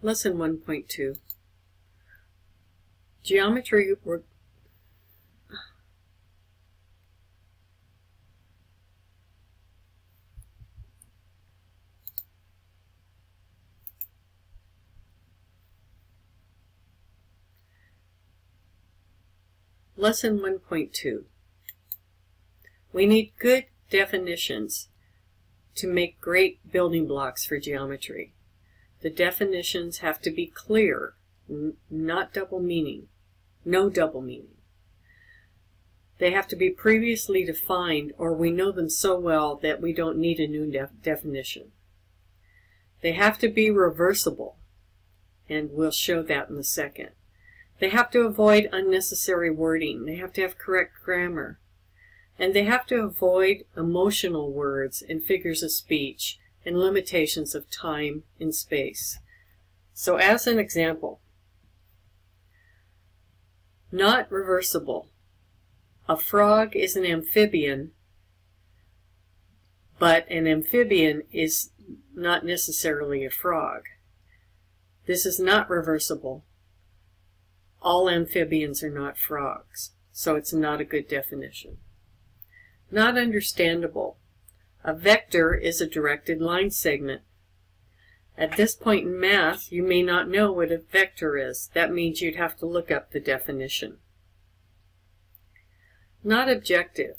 Lesson 1.2. Geometry. Lesson 1.2. We need good definitions to make great building blocks for geometry. The definitions have to be clear, not double meaning, no double meaning. They have to be previously defined, or we know them so well that we don't need a new definition. They have to be reversible, and we'll show that in a second. They have to avoid unnecessary wording. They have to have correct grammar. And they have to avoid emotional words and figures of speech and limitations of time and space. So as an example, not reversible. A frog is an amphibian, but an amphibian is not necessarily a frog. This is not reversible. All amphibians are not frogs, so it's not a good definition. Not understandable. A vector is a directed line segment. At this point in math, you may not know what a vector is. That means you'd have to look up the definition. Not objective.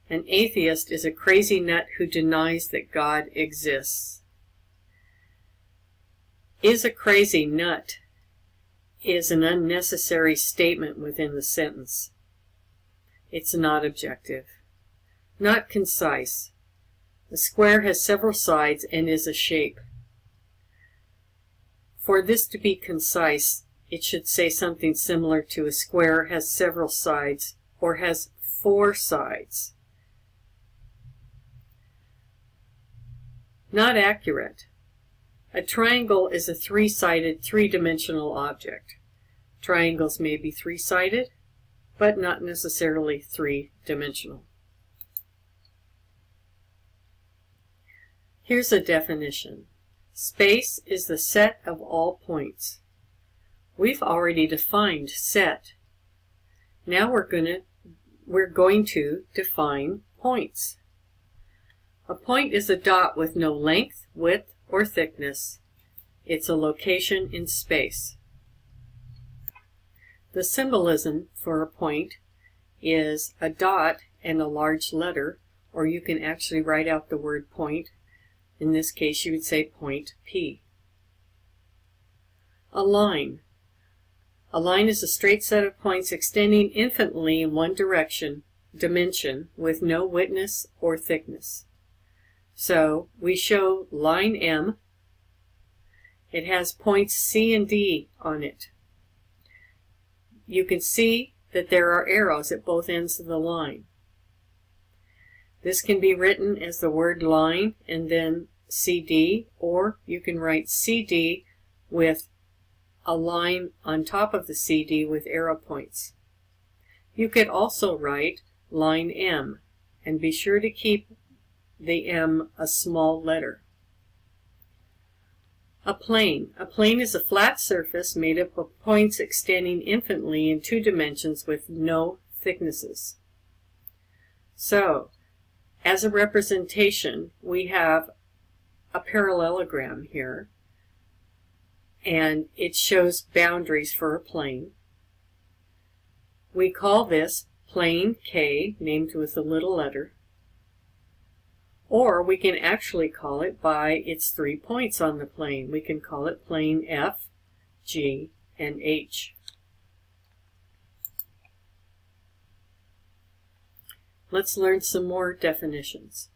An atheist is a crazy nut who denies that God exists. Is a crazy nut is an unnecessary statement within the sentence. It's not objective. Not concise. A square has several sides and is a shape. For this to be concise, it should say something similar to a square has several sides or has 4 sides. Not accurate. A triangle is a 3-sided, 3-dimensional object. Triangles may be 3-sided, but not necessarily 3-dimensional. Here's a definition. Space is the set of all points. We've already defined set. Now we're going to define points. A point is a dot with no length, width, or thickness. It's a location in space. The symbolism for a point is a dot and a large letter, or you can actually write out the word point. In this case, you would say point P. A line. A line is a straight set of points extending infinitely in one dimension with no width or thickness. So we show line M. It has points C and D on it. You can see that there are arrows at both ends of the line. This can be written as the word line and then CD, or you can write CD with a line on top of the CD with arrow points. You could also write line M, and be sure to keep the M a small letter. A plane. A plane is a flat surface made up of points extending infinitely in 2 dimensions with no thicknesses. So, as a representation, we have a parallelogram here, and it shows boundaries for a plane. We call this plane K, named with a little letter, or we can actually call it by its 3 points on the plane. We can call it plane F, G, and H. Let's learn some more definitions.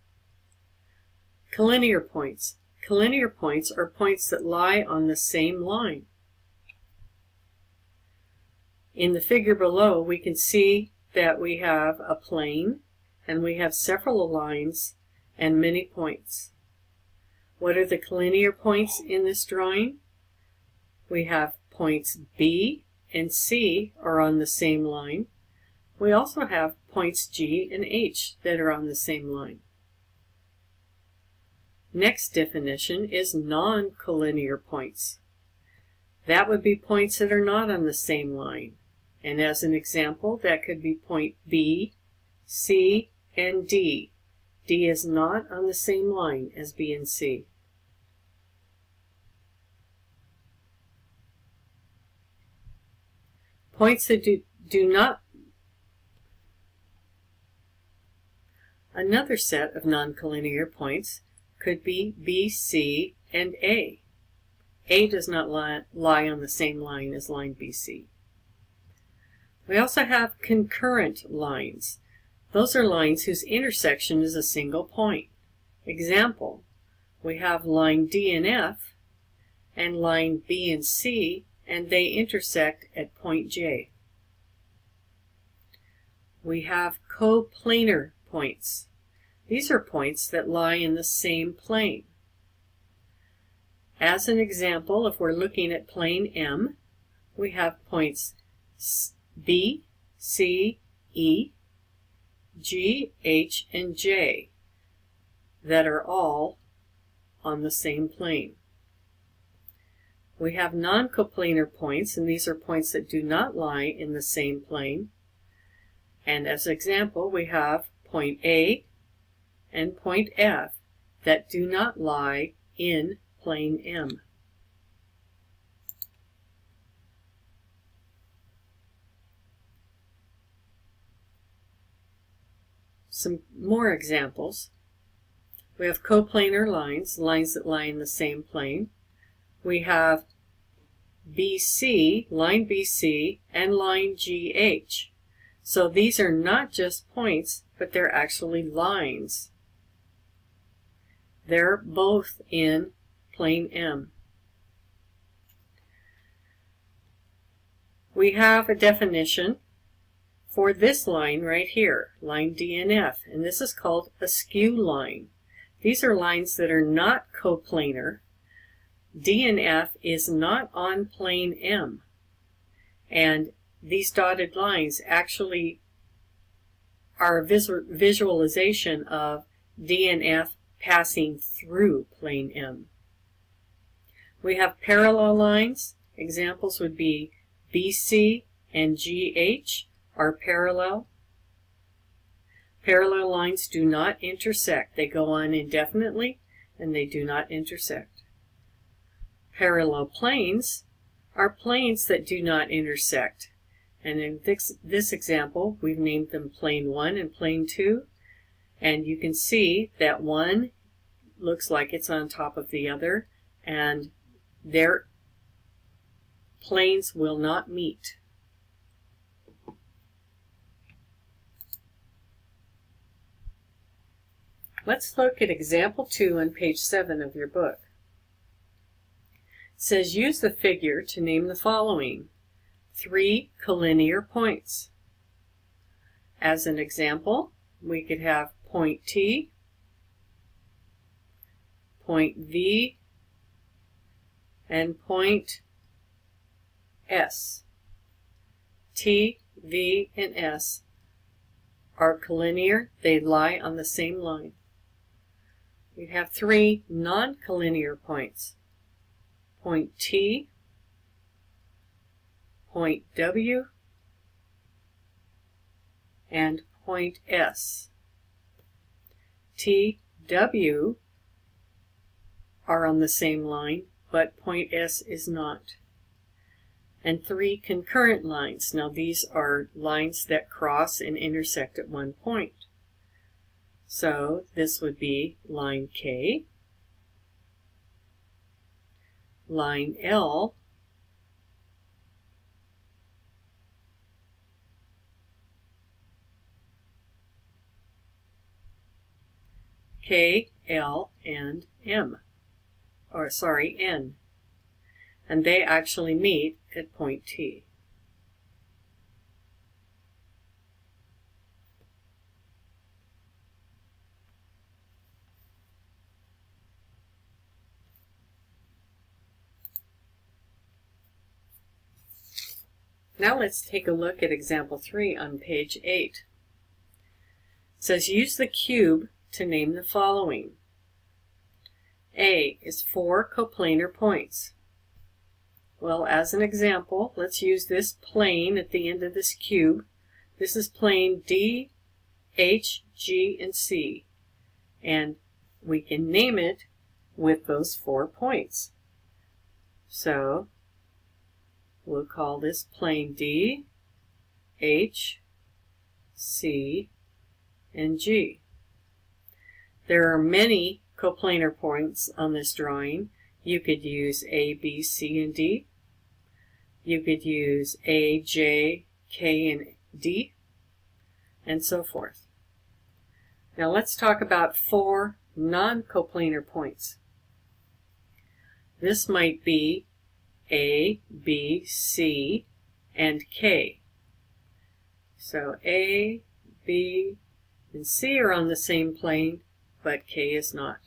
Collinear points. Collinear points are points that lie on the same line. In the figure below, we can see that we have a plane, and we have several lines and many points. What are the collinear points in this drawing? We have points B and C are on the same line. We also have points G and H that are on the same line. Next definition is non-collinear points. That would be points that are not on the same line. And as an example, that could be point B, C, and D. D is not on the same line as B and C. Points that do not. Another set of non-collinear points could be B, C, and A. A does not lie on the same line as line BC. We also have concurrent lines. Those are lines whose intersection is a single point. Example, we have line D and F and line B and C, and they intersect at point J. We have coplanar points. These are points that lie in the same plane. As an example, if we're looking at plane M, we have points B, C, E, G, H, and J that are all on the same plane. We have non-coplanar points, and these are points that do not lie in the same plane. And as an example, we have point A and point F that do not lie in plane M. Some more examples. We have coplanar lines, lines that lie in the same plane. We have BC, line BC, and line GH. So these are not just points, but they're actually lines. They're both in plane M. We have a definition for this line right here, line D and F, and this is called a skew line. These are lines that are not coplanar. D and F is not on plane M, and these dotted lines actually are a visualization of D and F passing through plane M. We have parallel lines. Examples would be BC and GH are parallel. Parallel lines do not intersect. They go on indefinitely and they do not intersect. Parallel planes are planes that do not intersect. And in this example, we've named them plane 1 and plane 2. And you can see that one looks like it's on top of the other, and their planes will not meet. Let's look at example 2 on page 7 of your book. It says, use the figure to name the following 3 collinear points. As an example, we could have point T, point V, and point S. T, V, and S are collinear. They lie on the same line. We have 3 non-collinear points. Point T, point W, and point S. T, W are on the same line, but point S is not. And 3 concurrent lines. Now these are lines that cross and intersect at one point. So this would be line K, line L, K, L, and M, or sorry, N. And they actually meet at point T. Now let's take a look at example 3 on page 8. It says, use the cube to name the following. A is 4 coplanar points. Well, as an example, let's use this plane at the end of this cube. This is plane D, H, G, and C. And we can name it with those 4 points. So we'll call this plane D, H, C, and G. There are many coplanar points on this drawing. You could use A, B, C, and D. You could use A, J, K, and D, and so forth. Now let's talk about 4 non-coplanar points. This might be A, B, C, and K. So A, B, and C are on the same plane, but K is not.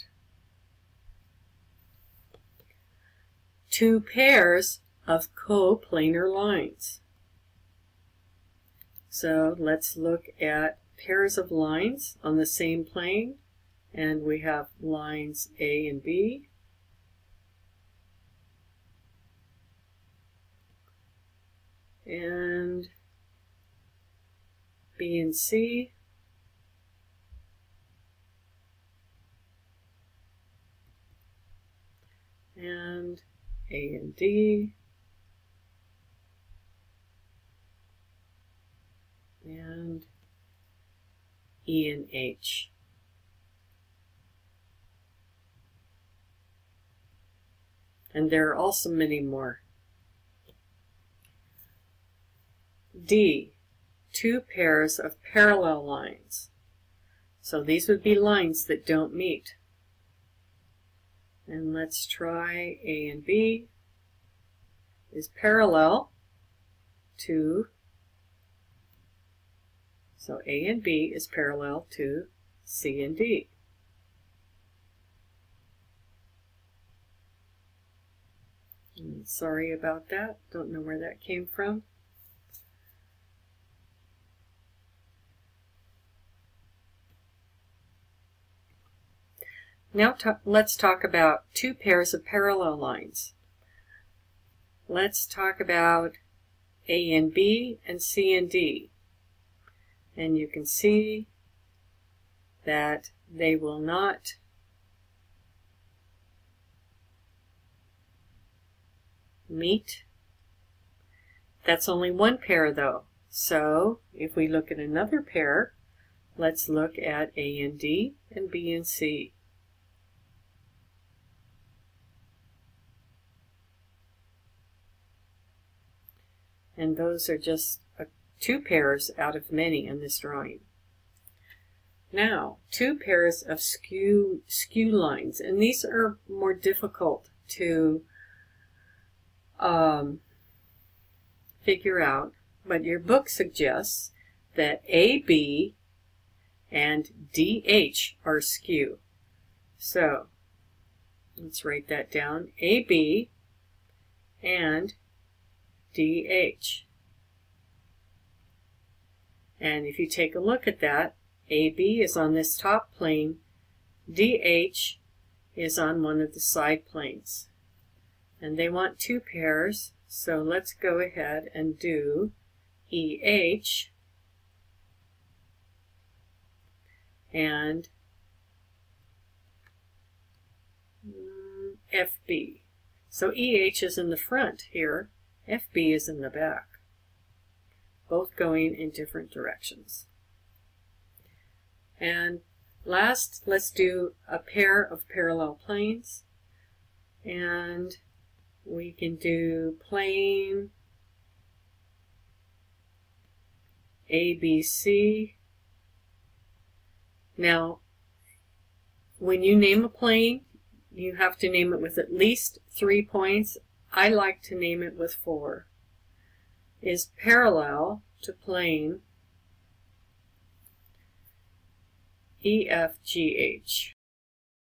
2 pairs of coplanar lines. So let's look at pairs of lines on the same plane, and we have lines A and B, and B and C, and A and D, and E and H. And there are also many more. D, 2 pairs of parallel lines. So these would be lines that don't meet. And let's try A and B is parallel to, so A and B is parallel to C and D. Sorry about that, don't know where that came from. Now let's talk about 2 pairs of parallel lines. Let's talk about A and B and C and D. And you can see that they will not meet. That's only 1 pair though. So if we look at another pair, let's look at A and D and B and C. And those are just 2 pairs out of many in this drawing. Now, 2 pairs of skew lines, and these are more difficult to figure out, but your book suggests that AB and DH are skew. So, let's write that down. AB and DH. And if you take a look at that, AB is on this top plane, DH is on one of the side planes. And they want 2 pairs, so let's go ahead and do EH and FB. So EH is in the front here, FB is in the back, both going in different directions. And last, let's do a pair of parallel planes, and we can do plane ABC. Now, when you name a plane, you have to name it with at least 3 points. I like to name it with 4. Is parallel to plane EFGH.